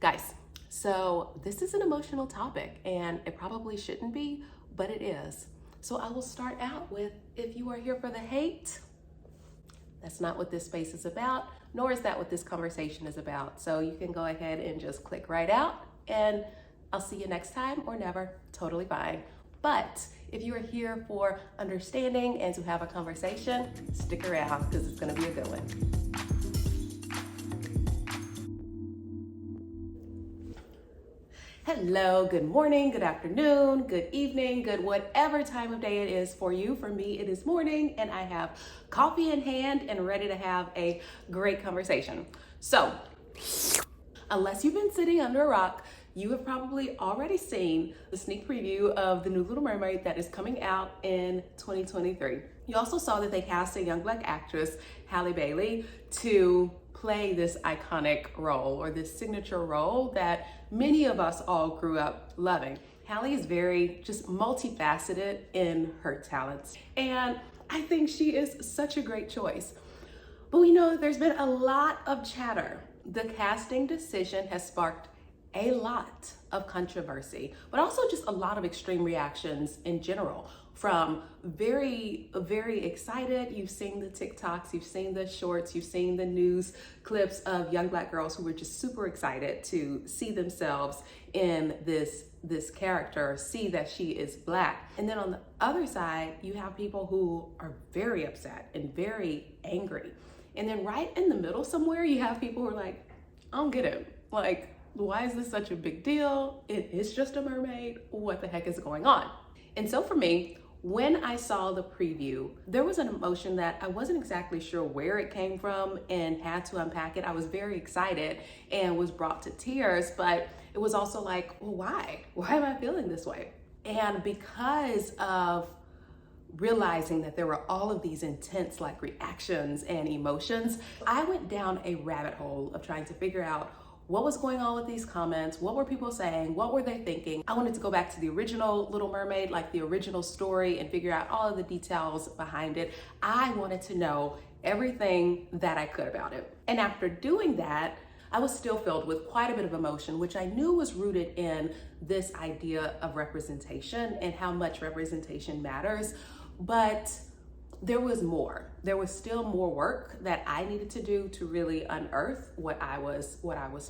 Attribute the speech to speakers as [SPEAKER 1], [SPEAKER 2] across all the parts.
[SPEAKER 1] Guys, so this is an emotional topic and it probably shouldn't be, but it is. So I will start out with, if you are here for the hate, that's not what this space is about, nor is that what this conversation is about. So you can go ahead and just click right out and I'll see you next time or never, totally fine. But if you are here for understanding and to have a conversation, stick around because it's gonna be a good one. Hello, good morning, good afternoon, good evening, good whatever time of day it is for you. For me, it is morning and I have coffee in hand and ready to have a great conversation. So, unless you've been sitting under a rock, you have probably already seen the sneak preview of the new Little Mermaid that is coming out in 2023. You also saw that they cast a young Black actress, Halle Bailey, to play this iconic role or this signature role that many of us all grew up loving. Halle is very just multifaceted in her talents, and I think she is such a great choice. But we know that there's been a lot of chatter. The casting decision has sparked a lot of controversy, but also just a lot of extreme reactions in general. From very excited, you've seen the TikToks, you've seen the shorts, you've seen the news clips of young Black girls who were just super excited to see themselves in this character, see that she is Black. And then on the other side, you have people who are very upset and very angry. And then right in the middle somewhere, you have people who are like, I don't get it. Like, why is this such a big deal? It is just a mermaid. What the heck is going on? And so for me, when I saw the preview, there was an emotion that I wasn't exactly sure where it came from and had to unpack it. I was very excited and was brought to tears, but it was also like, well, why? Why am I feeling this way? And because of realizing that there were all of these intense like reactions and emotions, I went down a rabbit hole of trying to figure out what was going on with these comments, what were people saying, what were they thinking. I wanted to go back to the original Little Mermaid, like the original story, and figure out all of the details behind it. I wanted to know everything that I could about it. And after doing that, I was still filled with quite a bit of emotion, which I knew was rooted in this idea of representation and how much representation matters. But there was more. There was still more work that I needed to do to really unearth what I was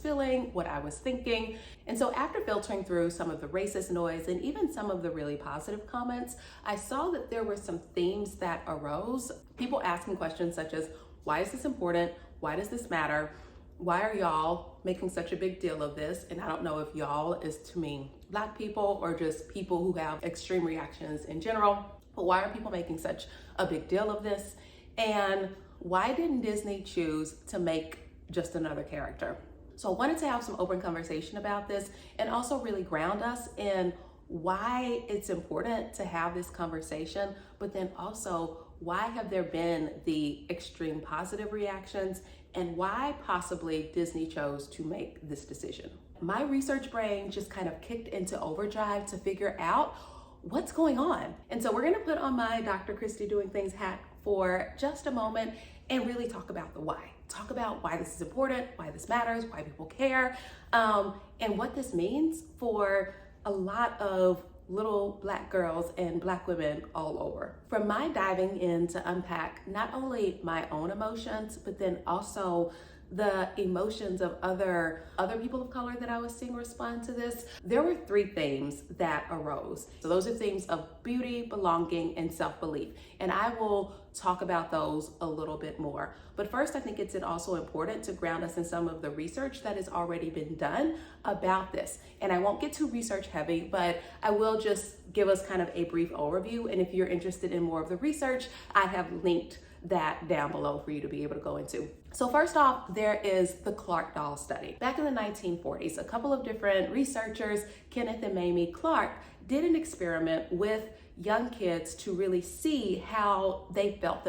[SPEAKER 1] feeling, what I was thinking. And so after filtering through some of the racist noise and even some of the really positive comments, I saw that there were some themes that arose. People asking questions such as, why is this important? Why does this matter? Why are y'all making such a big deal of this? And I don't know if y'all is to mean Black people or just people who have extreme reactions in general. But why are people making such a big deal of this? And why didn't Disney choose to make just another character? So I wanted to have some open conversation about this and also really ground us in why it's important to have this conversation, but then also why have there been the extreme positive reactions and why possibly Disney chose to make this decision. My research brain just kind of kicked into overdrive to figure out what's going on. And so we're gonna put on my Dr. Christy Doing Things hat for just a moment and really talk about the why. Talk about why this is important, why this matters, why people care, and what this means for a lot of little Black girls and Black women all over. From my diving in to unpack not only my own emotions, but then also the emotions of other people of color that I was seeing respond to this, there were three themes that arose. So those are themes of beauty, belonging, and self-belief. And I will talk about those a little bit more. But first, I think it's also important to ground us in some of the research that has already been done about this. And I won't get too research heavy, but I will just give us kind of a brief overview. And if you're interested in more of the research, I have linked that down below for you to be able to go into. So first off, there is the Clark doll study. Back in the 1940s, a couple of different researchers, Kenneth and Mamie Clark, did an experiment with young kids to really see how they felt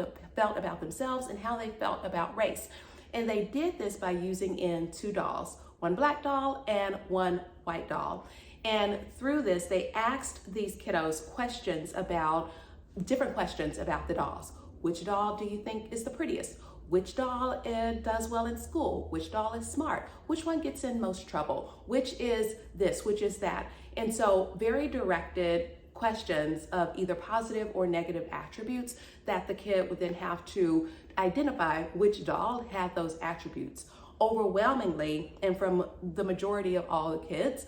[SPEAKER 1] about themselves and how they felt about race. And they did this by using in two dolls, one Black doll and one white doll. And through this, they asked these kiddos different questions about the dolls. Which doll do you think is the prettiest? which doll does well in school, which doll is smart, which one gets in most trouble, which is this, which is that. And so very directed questions of either positive or negative attributes that the kid would then have to identify which doll had those attributes. Overwhelmingly, and from the majority of all the kids,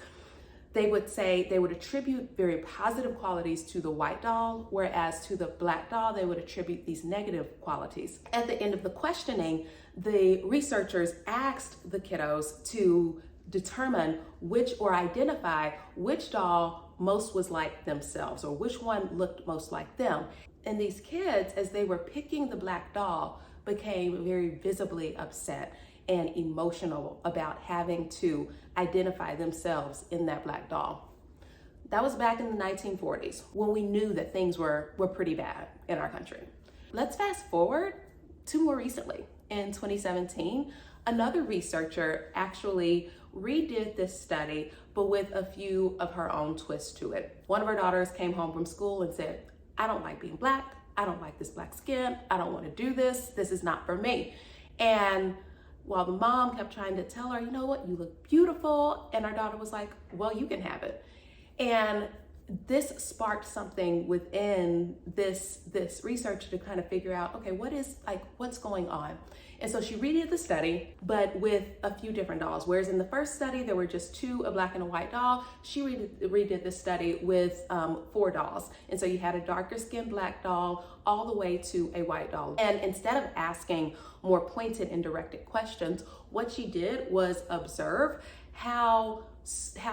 [SPEAKER 1] they would say they would attribute very positive qualities to the white doll, whereas to the black doll, they would attribute these negative qualities. At the end of the questioning, the researchers asked the kiddos to determine which or identify which doll most was like themselves or which one looked most like them. And these kids, as they were picking the black doll, became very visibly upset and emotional about having to identify themselves in that black doll. That was back in the 1940s when we knew that things were pretty bad in our country. Let's fast forward to more recently. In 2017, another researcher actually redid this study, but with a few of her own twists to it. One of her daughters came home from school and said, "I don't like being black. I don't like this black skin. I don't want to do this. This is not for me." And while the mom kept trying to tell her, "You know what, you look beautiful," and her daughter was like, "Well, you can have it." And this sparked something within this research to kind of figure out, okay, what's going on? And so she redid the study, but with a few different dolls. Whereas in the first study, there were just two, a black and a white doll. She redid the study with 4 dolls. And so you had a darker skinned black doll all the way to a white doll. And instead of asking more pointed and directed questions, what she did was observe how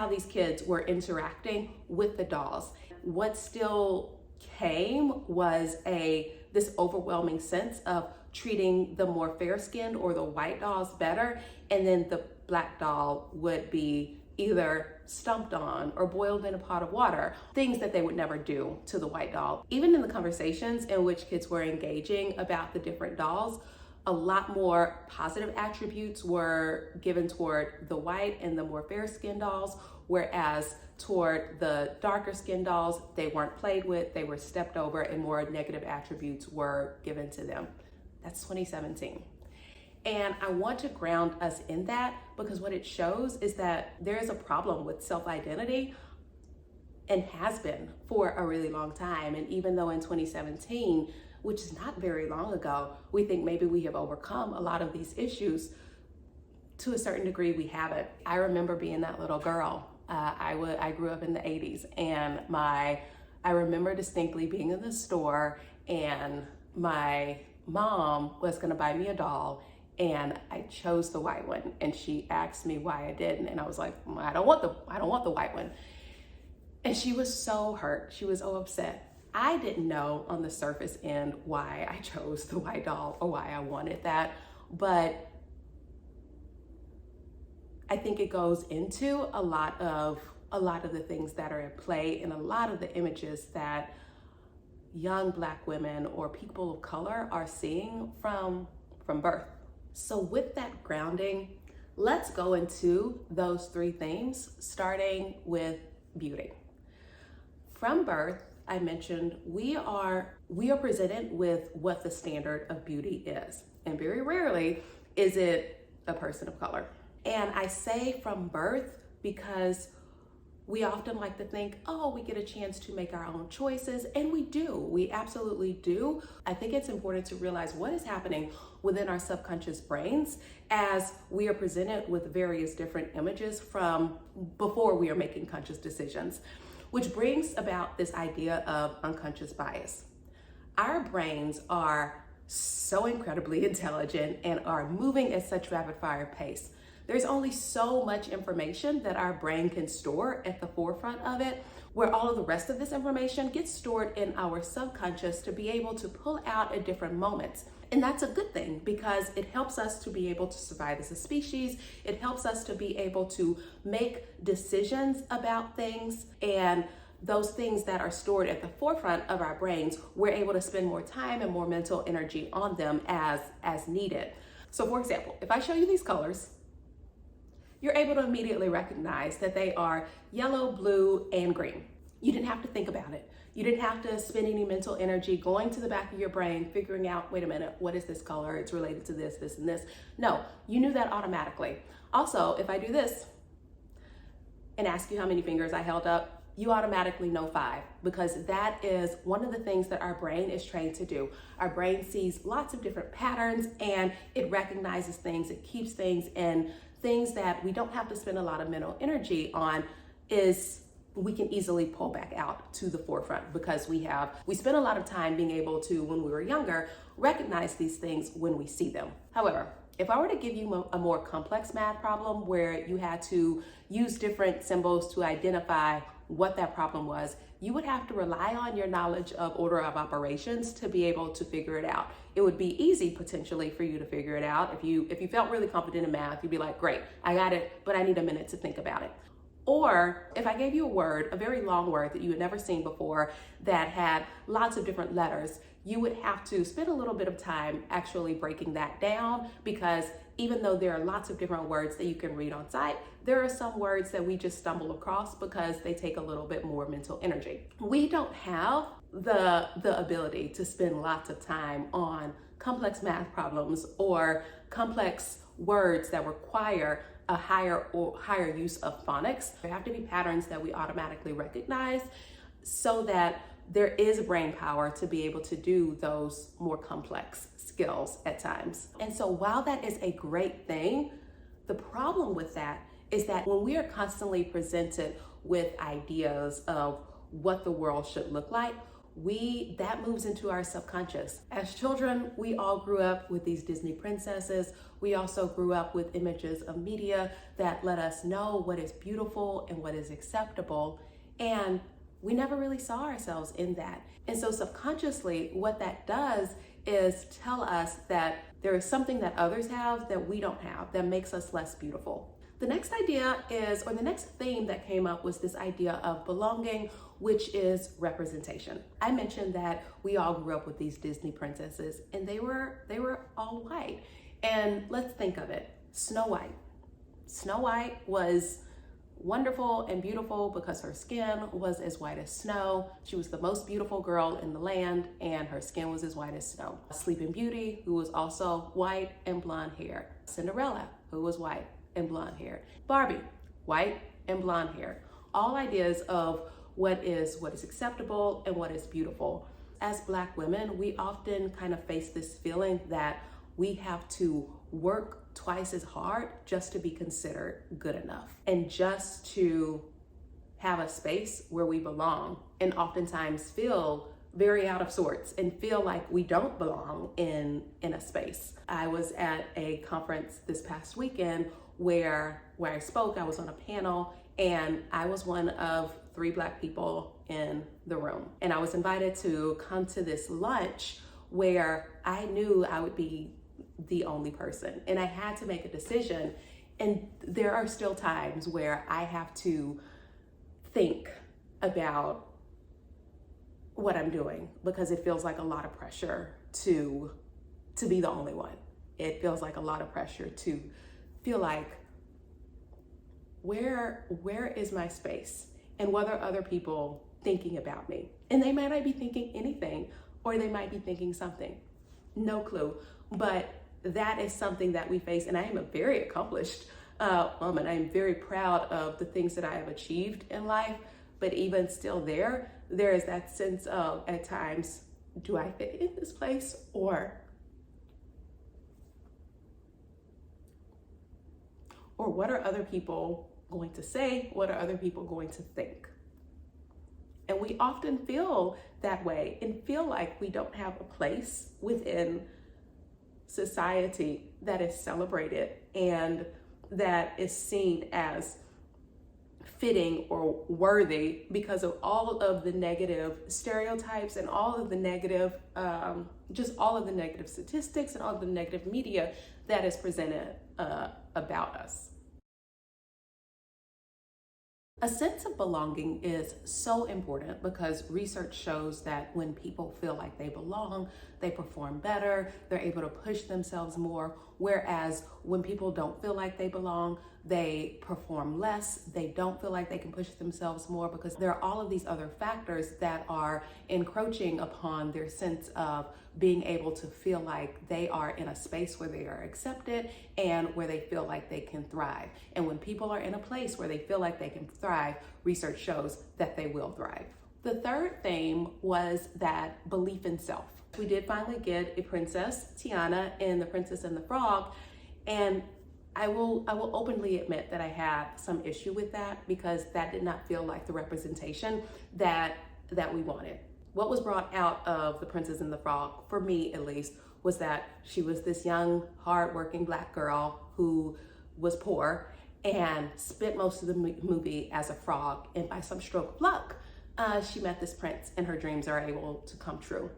[SPEAKER 1] these kids were interacting with the dolls. What still came was this overwhelming sense of treating the more fair-skinned or the white dolls better, and then the black doll would be either stomped on or boiled in a pot of water, things that they would never do to the white doll. Even in the conversations in which kids were engaging about the different dolls, a lot more positive attributes were given toward the white and the more fair-skinned dolls, whereas toward the darker skinned dolls, they weren't played with, they were stepped over, and more negative attributes were given to them. That's 2017. And I want to ground us in that because what it shows is that there is a problem with self-identity and has been for a really long time. And even though in 2017, which is not very long ago, we think maybe we have overcome a lot of these issues, to a certain degree we haven't. I remember being that little girl. I grew up in the 80s, and I remember distinctly being in the store and my mom was gonna buy me a doll and I chose the white one, and she asked me why I didn't, and I was like, I don't want the white one. And she was so hurt, she was so upset. I didn't know on the surface end why I chose the white doll or why I wanted that, but I think it goes into a lot of the things that are at play and a lot of the images that young Black women or people of color are seeing from birth. So with that grounding, let's go into those 3 themes, starting with beauty. From birth, I mentioned we are presented with what the standard of beauty is, and very rarely is it a person of color. And I say from birth because we often like to think, oh, we get a chance to make our own choices, and we do. We absolutely do. I think it's important to realize what is happening within our subconscious brains as we are presented with various different images from before we are making conscious decisions, which brings about this idea of unconscious bias. Our brains are so incredibly intelligent and are moving at such rapid fire pace. There's only so much information that our brain can store at the forefront of it, where all of the rest of this information gets stored in our subconscious to be able to pull out at different moments. And that's a good thing because it helps us to be able to survive as a species. It helps us to be able to make decisions about things, and those things that are stored at the forefront of our brains, we're able to spend more time and more mental energy on them as needed. So for example, if I show you these colors, you're able to immediately recognize that they are yellow, blue, and green. You didn't have to think about it. You didn't have to spend any mental energy going to the back of your brain, figuring out, wait a minute, what is this color? It's related to this, this, and this. No, you knew that automatically. Also, if I do this and ask you how many fingers I held up, you automatically know 5, because that is one of the things that our brain is trained to do. Our brain sees lots of different patterns and it recognizes things, it keeps things, and things that we don't have to spend a lot of mental energy on is we can easily pull back out to the forefront, because we spent a lot of time being able to, when we were younger, recognize these things when we see them. However, if I were to give you a more complex math problem where you had to use different symbols to identify what that problem was, you would have to rely on your knowledge of order of operations to be able to figure it out. It would be easy potentially for you to figure it out. If you felt really confident in math, you'd be like, great, I got it, but I need a minute to think about it. Or if I gave you a word, a very long word that you had never seen before that had lots of different letters, you would have to spend a little bit of time actually breaking that down, because even though there are lots of different words that you can read on sight, there are some words that we just stumble across because they take a little bit more mental energy. We don't have the ability to spend lots of time on complex math problems or complex words that require a higher use of phonics. There have to be patterns that we automatically recognize so that there is brain power to be able to do those more complex skills at times. And so while that is a great thing, the problem with that is that when we are constantly presented with ideas of what the world should look like, that moves into our subconscious. As children, we all grew up with these Disney princesses. We also grew up with images of media that let us know what is beautiful and what is acceptable. And we never really saw ourselves in that. And so subconsciously, what that does is tell us that there is something that others have that we don't have that makes us less beautiful. The next idea is, or the next theme that came up was this idea of belonging, which is representation. I mentioned that we all grew up with these Disney princesses and they were all white. And let's think of it, Snow White. Snow White was wonderful and beautiful because her skin was as white as snow. She was the most beautiful girl in the land and her skin was as white as snow. Sleeping Beauty, who was also white and blonde hair. Cinderella, who was white and blonde hair. Barbie, white and blonde hair. All ideas of what is acceptable and what is beautiful. As Black women, we often kind of face this feeling that we have to work twice as hard just to be considered good enough and just to have a space where we belong, and oftentimes feel very out of sorts and feel like we don't belong in a space. I was at a conference this past weekend where I spoke. I was on a panel and I was one of 3 Black people in the room. And I was invited to come to this lunch where I knew I would be the only person. And I had to make a decision. And there are still times where I have to think about what I'm doing because it feels like a lot of pressure to be the only one. It feels like a lot of pressure to feel like, where is my space? And what are other people thinking about me? And they might not be thinking anything, or they might be thinking something. No clue. But that is something that we face. And I am a very accomplished woman. I am very proud of the things that I have achieved in life. But even still there is that sense of, at times, do I fit in this place? Or what are other people going to say? What are other people going to think? And we often feel that way and feel like we don't have a place within society that is celebrated and that is seen as fitting or worthy because of all of the negative stereotypes and all of the negative, just all of the negative statistics and all of the negative media that is presented about us. A sense of belonging is so important because research shows that when people feel like they belong, they perform better, they're able to push themselves more. Whereas when people don't feel like they belong, they perform less, they don't feel like they can push themselves more, because there are all of these other factors that are encroaching upon their sense of being able to feel like they are in a space where they are accepted and where they feel like they can thrive. And when people are in a place where they feel like they can thrive, research shows that they will thrive. The third theme was that belief in self. We did finally get a princess, Tiana, in The Princess and the Frog, and I will openly admit that I had some issue with that, because that did not feel like the representation that we wanted. What was brought out of The Princess and the Frog, for me at least, was that she was this young, hardworking Black girl who was poor and spent most of the movie as a frog, and by some stroke of luck, she met this prince and her dreams are able to come true.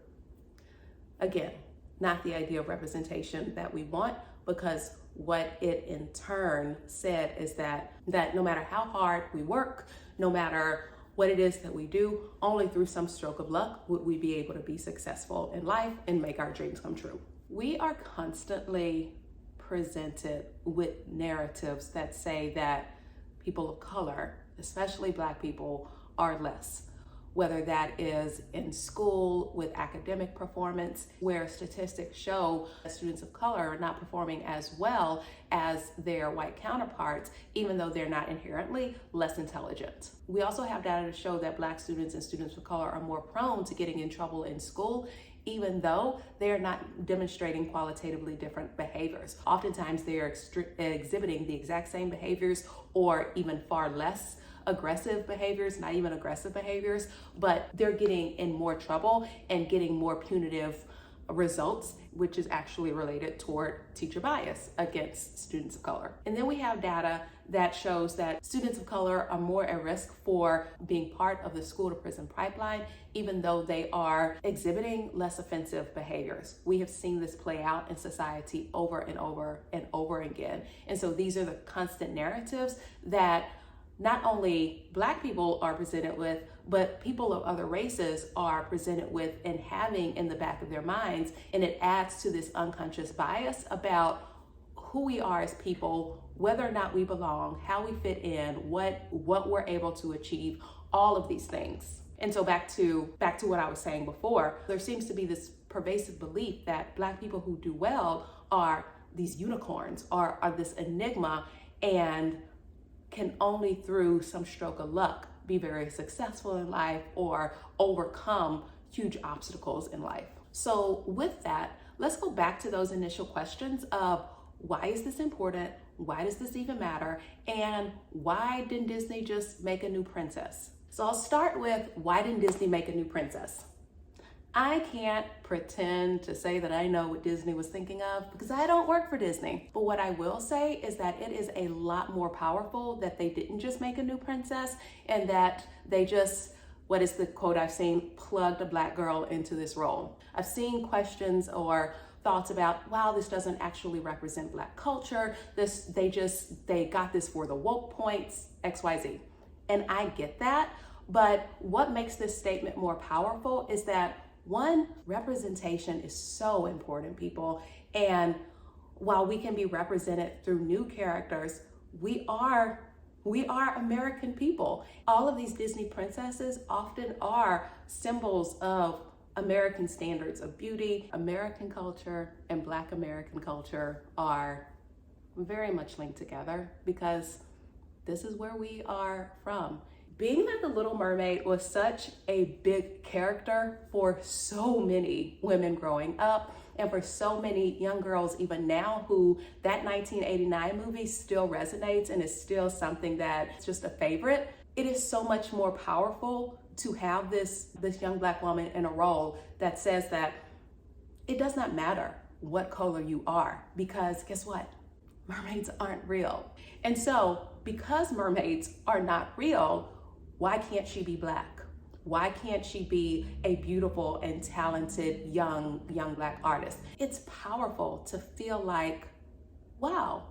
[SPEAKER 1] Again, not the idea of representation that we want, because what it in turn said is that no matter how hard we work, no matter what it is that we do, only through some stroke of luck would we be able to be successful in life and make our dreams come true. We are constantly presented with narratives that say that people of color, especially Black people, are less. Whether that is in school with academic performance, where statistics show that students of color are not performing as well as their white counterparts, even though they're not inherently less intelligent. We also have data to show that Black students and students of color are more prone to getting in trouble in school, even though they are not demonstrating qualitatively different behaviors. Oftentimes they are exhibiting the exact same behaviors, or even far less aggressive behaviors, not even aggressive behaviors, but they're getting in more trouble and getting more punitive results, which is actually related toward teacher bias against students of color. And then we have data that shows that students of color are more at risk for being part of the school to prison pipeline, even though they are exhibiting less offensive behaviors. We have seen this play out in society over and over and over again. And so these are the constant narratives that not only Black people are presented with, but people of other races are presented with and having in the back of their minds. And it adds to this unconscious bias about who we are as people, whether or not we belong, how we fit in, what we're able to achieve, all of these things. And so back to what I was saying before, there seems to be this pervasive belief that Black people who do well are these unicorns, are this enigma, and can only through some stroke of luck be very successful in life or overcome huge obstacles in life. So with that, let's go back to those initial questions of why is this important? Why does this even matter? And why didn't Disney just make a new princess? So I'll start with, why didn't Disney make a new princess? I can't pretend to say that I know what Disney was thinking of, because I don't work for Disney. But what I will say is that it is a lot more powerful that they didn't just make a new princess, and that they just, what is the quote I've seen, plugged a Black girl into this role. I've seen questions or thoughts about, wow, this doesn't actually represent Black culture. They got this for the woke points, XYZ. And I get that, but what makes this statement more powerful is that, one, representation is so important, people. And while we can be represented through new characters, we are American people. All of these Disney princesses often are symbols of American standards of beauty. American culture and Black American culture are very much linked together, because this is where we are from. Being that the Little Mermaid was such a big character for so many women growing up, and for so many young girls even now, who that 1989 movie still resonates and is still something that's just a favorite, it is so much more powerful to have this young Black woman in a role that says that it does not matter what color you are, because guess what? Mermaids aren't real. And so, because mermaids are not real, why can't she be Black? Why can't she be a beautiful and talented young Black artist? It's powerful to feel like, wow,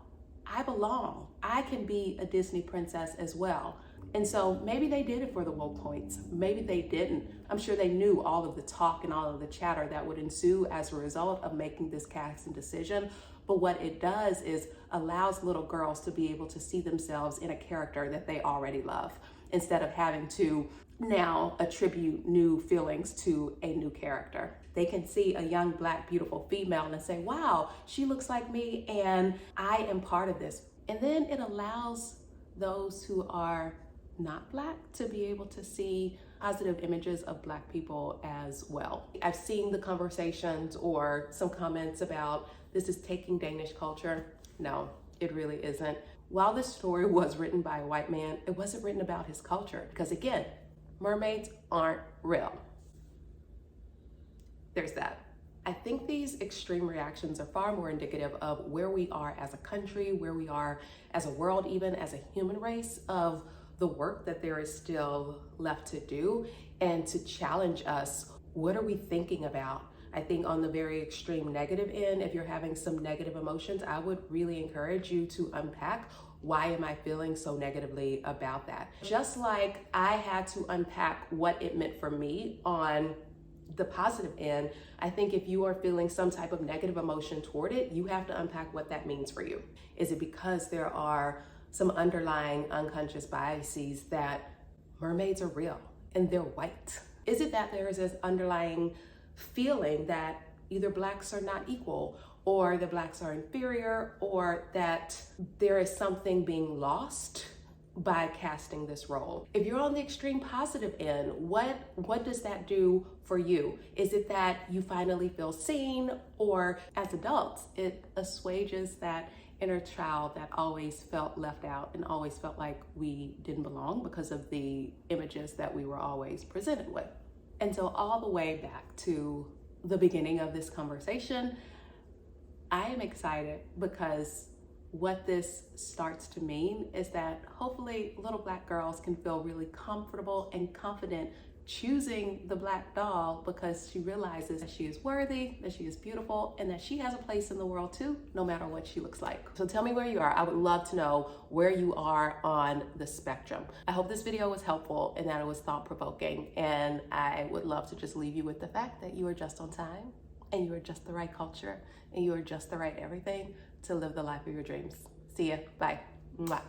[SPEAKER 1] I belong. I can be a Disney princess as well. And so maybe they did it for the woke points. Maybe they didn't. I'm sure they knew all of the talk and all of the chatter that would ensue as a result of making this casting decision. But what it does is allows little girls to be able to see themselves in a character that they already love, instead of having to now attribute new feelings to a new character. They can see a young Black beautiful female and say, wow, she looks like me and I am part of this. And then it allows those who are not Black to be able to see positive images of Black people as well. I've seen the conversations or some comments about this is taking Danish culture. No, it really isn't. While this story was written by a white man, it wasn't written about his culture, because again, mermaids aren't real. There's that. I think these extreme reactions are far more indicative of where we are as a country, where we are as a world, even as a human race, of the work that there is still left to do, and to challenge us. What are we thinking about? I think on the very extreme negative end, if you're having some negative emotions, I would really encourage you to unpack, why am I feeling so negatively about that? Just like I had to unpack what it meant for me on the positive end, I think if you are feeling some type of negative emotion toward it, you have to unpack what that means for you. Is it because there are some underlying unconscious biases that mermaids are real and they're white? Is it that there is this underlying feeling that either Blacks are not equal, or the Blacks are inferior, or that there is something being lost by casting this role? If you're on the extreme positive end, what does that do for you? Is it that you finally feel seen, or as adults, it assuages that inner child that always felt left out and always felt like we didn't belong because of the images that we were always presented with? And so all the way back to the beginning of this conversation, I am excited because what this starts to mean is that hopefully little Black girls can feel really comfortable and confident choosing the Black doll, because she realizes that she is worthy, that she is beautiful, and that she has a place in the world too, no matter what she looks like. So tell me where you are. I would love to know where you are on the spectrum. I hope this video was helpful and that it was thought-provoking, and I would love to just leave you with the fact that you are just on time, and you are just the right culture, and you are just the right everything to live the life of your dreams. See ya. Bye. Mwah.